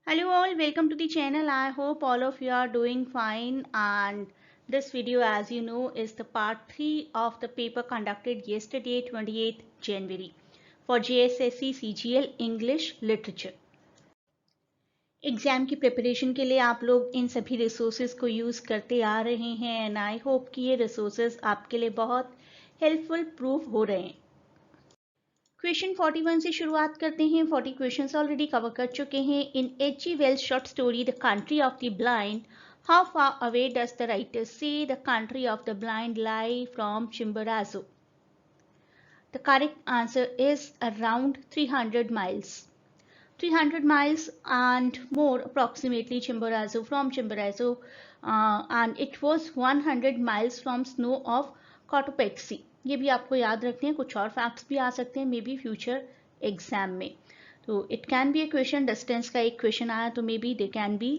Hello all, welcome to the channel. I hope all of you are doing fine, and this video, as you know, is the part 3 of the paper conducted yesterday 28th January for JSSC CGL English Literature. Exam की preparation के लिए आप लोग इन सभी resources को use करते आ रहे हैं एंड आई होप कि ये रिसोर्सेज आपके लिए बहुत हेल्पफुल प्रूव हो रहे हैं। क्वेश्चन 41 से शुरुआत करते हैं। 40 क्वेश्चंस ऑलरेडी कवर कर चुके हैं। In H.G. Wells short story the country of the blind, how far away does the writer say the country of the blind lie from Chimborazo? The correct answer is around 300 miles. 300 miles and more approximately from Chimborazo, and it was 100 miles from snow of Cotopaxi. ये भी आपको याद रखने हैं, कुछ और facts भी आ सकते हैं मे बी फ्यूचर एग्जाम में। तो it can be A question, distance का एक क्वेश्चन आया तो may be they can be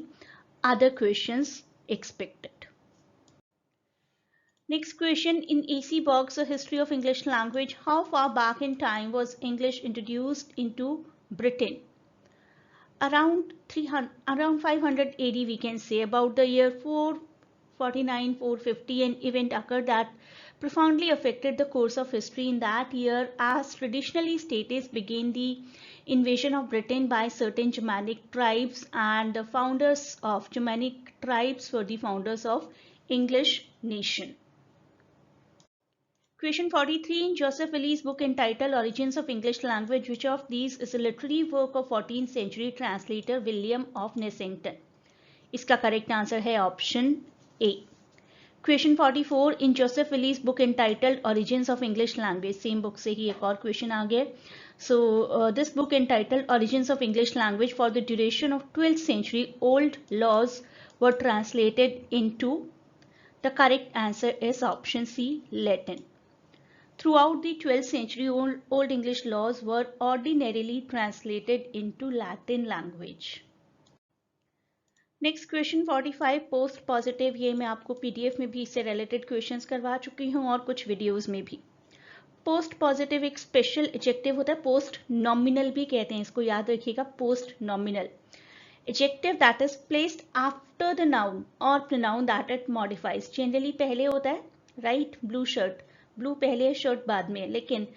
other questions expected. Next question, in AC Box, A History of English Language, how far back in time was English introduced into Britain? Around 500 AD, we can say. About the year 449 450, an event occurred that profoundly affected the course of history in that year, as traditionally states began the invasion of Britain by certain Germanic tribes, and the founders of Germanic tribes were the founders of English nation. Question 43, in Joseph Willie's book entitled Origins of English Language, which of these is a literary work of 14th century translator William of Nessington? इसका correct answer है option A. Question 44, in Joseph Willies book entitled origins of English language, same book से ही एक और question आ गया। So this book entitled origins of English language for the duration of 12th century old laws were translated into? The correct answer is option C, Latin. Throughout the 12th century, Old English laws were ordinarily translated into Latin language. Next question 45, post positive. ये मैं आपको PDF में भी इससे related questions करवा चुकी हूँ और कुछ वीडियोस में भी। पोस्ट पॉजिटिव एक स्पेशल एडजेक्टिव होता है, पोस्ट नॉमिनल भी कहते हैं इसको, याद रखिएगा, post nominal adjective that is placed after the noun और pronoun that it modifies. Generally पहले होता है, राइट, ब्लू शर्ट, ब्लू पहले है, शर्ट बाद में, लेकिन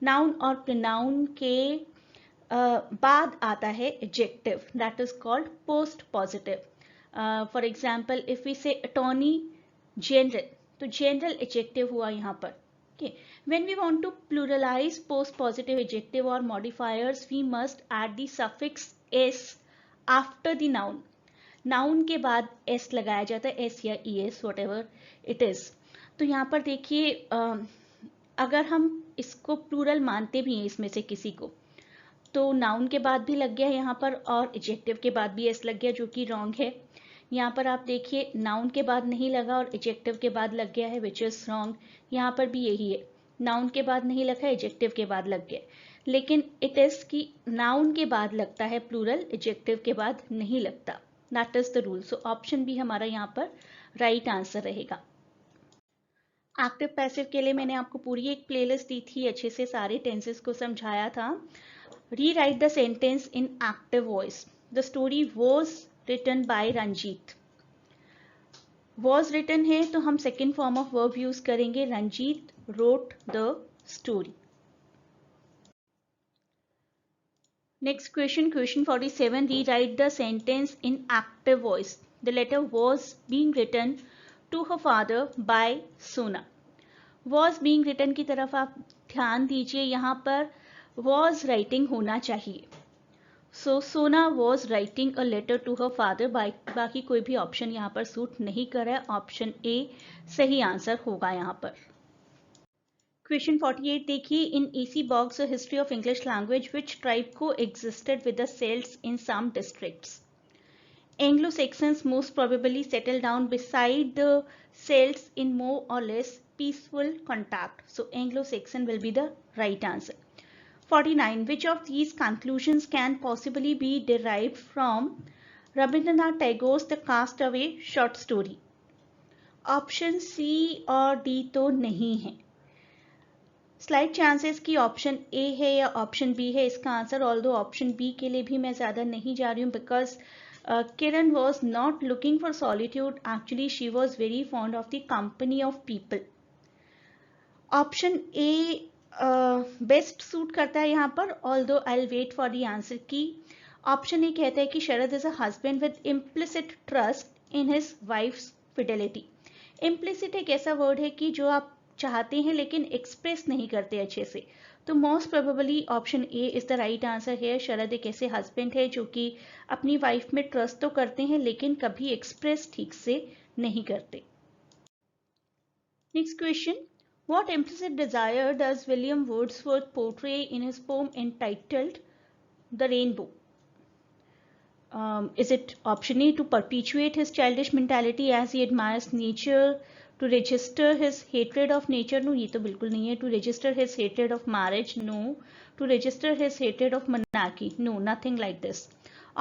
नाउन और प्रोनाउन के बाद आता है adjective that is called post positive. For example if we say attorney general, तो जनरल एडजेक्टिव हुआ यहाँ पर। okay, when we want to pluralize post positive adjective or modifiers, we must add the suffix s after the noun. Noun के बाद s लगाया जाता है, s या es whatever it is। तो यहाँ पर देखिए, अगर हम इसको प्लूरल मानते भी हैं इसमें से किसी को, तो नाउन के बाद भी लग गया है यहाँ पर और एडजेक्टिव के बाद भी एस लग गया, जो कि रॉन्ग है। यहाँ पर आप देखिए, नाउन के बाद नहीं लगा और एडजेक्टिव के बाद लग गया है, विच इज रॉन्ग। यहाँ पर भी यही है, नाउन के बाद नहीं लगा, एडजेक्टिव के बाद लग गया, लेकिन इट इज कि नाउन के बाद लगता है प्लूरल, एडजेक्टिव के बाद नहीं लगता। That is the rule. So option B हमारा यहाँ पर राइट आंसर रहेगा। एक्टिव पैसिव के लिए मैंने आपको पूरी एक प्लेलिस्ट दी थी, अच्छे से सारे टेंसेस को समझाया था। Rewrite the sentence in active voice. The story was written by Ranjit. Was written है तो हम second form of verb use करेंगे, Ranjit wrote the story. Next question, question 47, rewrite the sentence in active voice. The letter was being written to her father by Sona. Was being written की तरफ आप ध्यान दीजिए, यहाँ पर वॉज राइटिंग होना चाहिए। So Sona was writing a letter to her father, बाकी कोई भी ऑप्शन यहाँ पर सूट नहीं कर रहा है, ऑप्शन ए सही आंसर होगा यहाँ पर। क्वेश्चन 48 देखिए, in AC Baugh's a history of English language, which tribe coexisted with the Celts in some districts? Anglo-Saxons most probably settled down beside the Celts in more or less peaceful contact. So Anglo-Saxon will be the right answer. 49. Which of these conclusions can possibly be derived from Rabindranath Tagore's The Castaway short story? Option C और D तो नहीं है। Slide chances की option ए है या option B है इसका answer, although option B के लिए भी मैं ज़्यादा नहीं जा रही हूँ, because Kiran was not looking for solitude, actually she was very fond of the company of people. Option A best suit करता है यहाँ पर, although I will wait for the answer की। ऑप्शन ए कहता है कि Sharad is a husband with implicit trust in his wife's fidelity. Implicit एक ऐसा वर्ड है कि जो आप चाहते हैं लेकिन एक्सप्रेस नहीं करते अच्छे से, तो most probably option A is the right answer है। शरद एक ऐसे हस्बैंड है जो कि अपनी वाइफ में ट्रस्ट तो करते हैं लेकिन कभी एक्सप्रेस ठीक से नहीं करते। Next question, what implicit desire does William Wordsworth portray in his poem entitled The Rainbow? Is it option A, to perpetuate his childish mentality as he admires nature, to register his hatred of nature? No, ये तो बिल्कुल नहीं है. To register his hatred of marriage? No. To register his hatred of monarchy? No, nothing like this.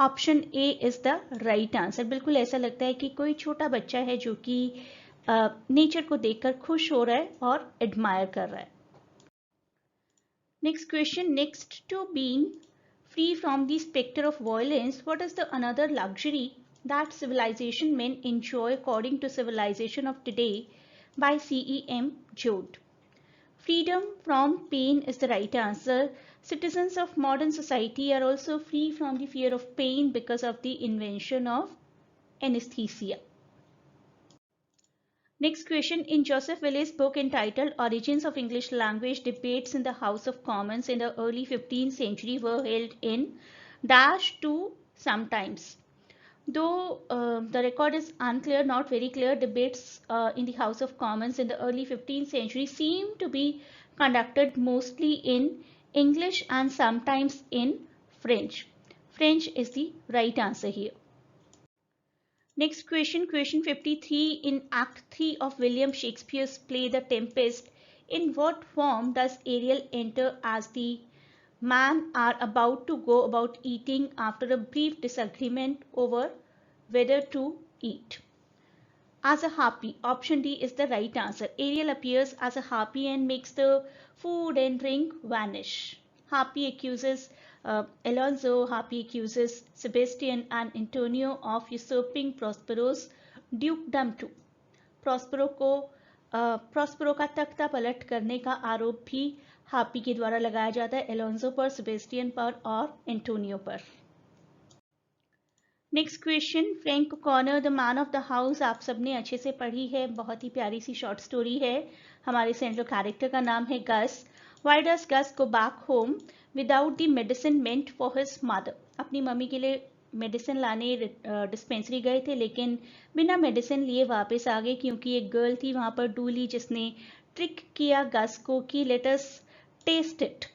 Option A is the right answer. बिल्कुल ऐसा लगता है कि कोई छोटा बच्चा है जो कि नेचर को देखकर खुश हो रहा है और एडमायर कर रहा है। Next question, next to being free from the specter of violence, what is the another luxury that civilization men enjoy according to Civilization of Today by C.E.M. Joad? Freedom from pain is the right answer. Citizens of modern society are also free from the fear of pain because of the invention of anesthesia. Next question, in Joseph Willis' book entitled Origins of English Language, debates in the House of Commons in the early 15th century were held in dash to sometimes. Though the record is unclear, not very clear, debates in the House of Commons in the early 15th century seem to be conducted mostly in English and sometimes in French. French is the right answer here. Next question, question 53. In Act 3 of William Shakespeare's play The Tempest, in what form does Ariel enter as the men are about to go about eating after a brief disagreement over whether to eat? As a harpy. Option D is the right answer. Ariel appears as a harpy and makes the food and drink vanish. Harpy accuses Alonso, Harpy accuses Sebastian and Antonio of usurping Prospero's dukedom too. Prospero का तख्ता पलट करने का आरोप भी harpy के द्वारा लगाया जाता है एलोन्सो पर, सेबेस्टियन पर और एंटोनियो पर। Next question, Frank corner the man of the house आप सबने अच्छे से पढ़ी है, बहुत ही प्यारी सी शॉर्ट स्टोरी है। हमारे सेंट्रल कैरेक्टर का नाम है गस। Why does Gus go back home without the medicine meant for his mother? अपनी मम्मी के लिए मेडिसिन लाने डिस्पेंसरी गए थे लेकिन बिना मेडिसिन लिए वापस आ गए क्योंकि एक गर्ल थी वहां पर डूली जिसने ट्रिक किया गस को कि let us taste it.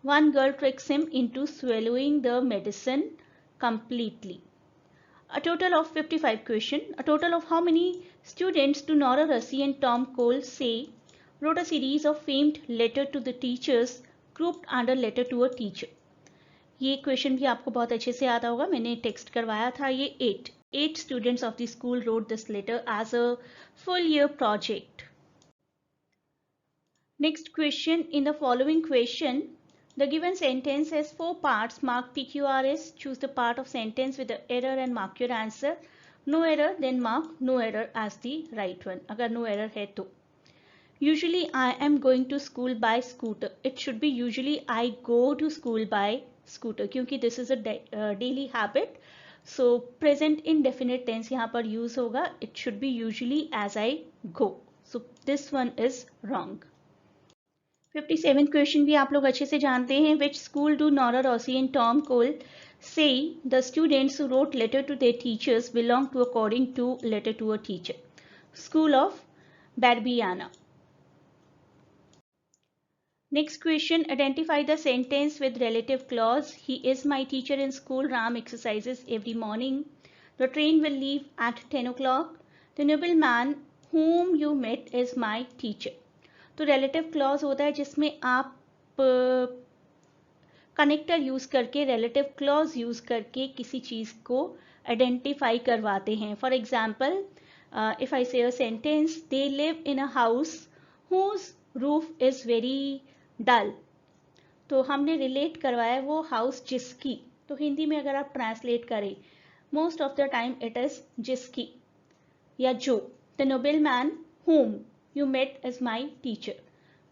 One girl tricks him into swallowing the medicine completely. A total of 55 questions. A total of how many students do Nora Russi and Tom Cole say wrote a series of famed letter to the teachers grouped under letter to a teacher? ये question भी आपको बहुत अच्छे से आता होगा, मैंने text करवाया था। ये 8 students of the school wrote this letter as a full year project. Next question, in the following question the given sentence has 4 parts marked PQRS. Choose the part of sentence with the error and mark your answer. No error, then mark no error as the right one अगर no error है तो। Usually I am going to school by scooter. It should be usually I go to school by scooter क्योंकि this is a daily habit. So present indefinite tense यहाँ पर use होगा. It should be usually as I go. So this one is wrong. 57th question भी आप लोग अच्छे से जानते हैं. Which school do Nora Rossi and Tom Cole say the students who wrote letter to their teachers belong to according to letter to a teacher? School of Barbiana. Next question, identify the sentence with relative clause. He is my teacher in school. Ram exercises every morning. The train will leave at 10 o'clock. The nobleman whom you met is my teacher. तो relative clause होता है जिसमें आप connector use करके relative clause use करके किसी चीज को identify करवाते हैं. For example, if I say a sentence, they live in a house whose roof is very डल, तो हमने रिलेट करवाया वो हाउस जिसकी, तो हिंदी में अगर आप ट्रांसलेट करें most of the time it is जिसकी या जो। The Nobel man whom you met is my teacher,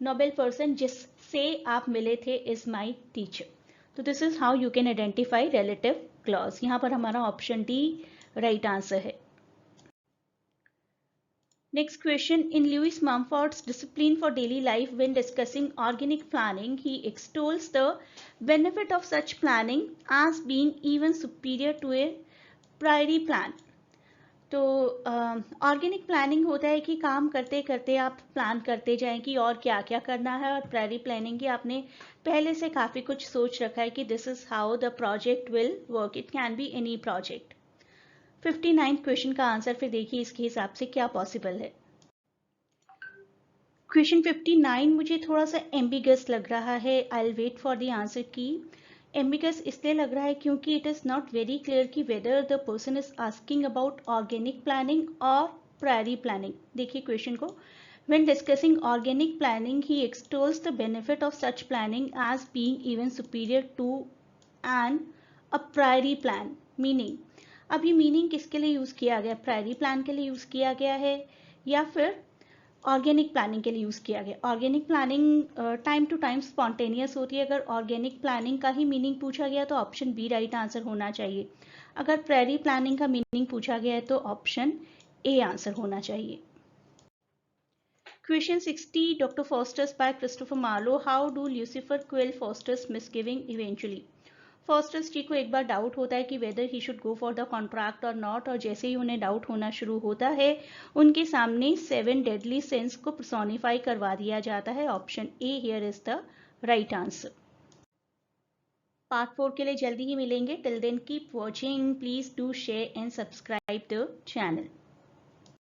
Nobel person जिससे आप मिले थे इज माई टीचर। तो this is how you can identify relative clause. यहाँ पर हमारा ऑप्शन डी राइट आंसर है। Next question, in Lewis Mumford's Discipline for Daily Life, when discussing organic planning, he extols the benefit of such planning as being even superior to a prairie plan. तो organic planning होता है कि काम करते करते आप plan करते जाएं कि और क्या क्या करना है, और प्रायरी प्लानिंग की आपने पहले से काफ़ी कुछ सोच रखा है कि this is how the project will work. It can be any project. 59 question का आंसर फिर देखिए इसके हिसाब से क्या पॉसिबल है। क्वेश्चन 59 मुझे थोड़ा सा एम्बिगस लग रहा है। I will wait for the answer की। एम्बिगस इसलिए लग रहा है क्योंकि it is not very clear कि whether the person is asking about organic planning और प्रायरी प्लानिंग। देखिए क्वेश्चन को, when discussing organic planning he extols the benefit of such planning as being even superior to an a priori plan. Meaning, अब ये meaning किसके लिए use किया गया? Priori plan के लिए यूज़ किया गया है या फिर ऑर्गेनिक प्लानिंग के लिए यूज़ किया गया? Organic planning time to time spontaneous होती है। अगर ऑर्गेनिक प्लानिंग का ही मीनिंग पूछा गया तो ऑप्शन बी राइट आंसर होना चाहिए। अगर प्रायरी प्लानिंग का मीनिंग पूछा गया है तो ऑप्शन ए आंसर होना चाहिए। Question 60, doctor Faustus by Christopher Marlowe, how do Lucifer quell Faustus misgiving eventually. Faustus ji को एक बार डाउट होता है कि whether he should go for the contract और नॉट, और जैसे ही उन्हें डाउट होना शुरू होता है उनके सामने 7 डेडली सिंस को पर्सोनिफाई करवा दिया जाता है। Option A here is the right answer. Part 4 के लिए जल्दी ही मिलेंगे। Till then keep watching, please do share and subscribe the channel.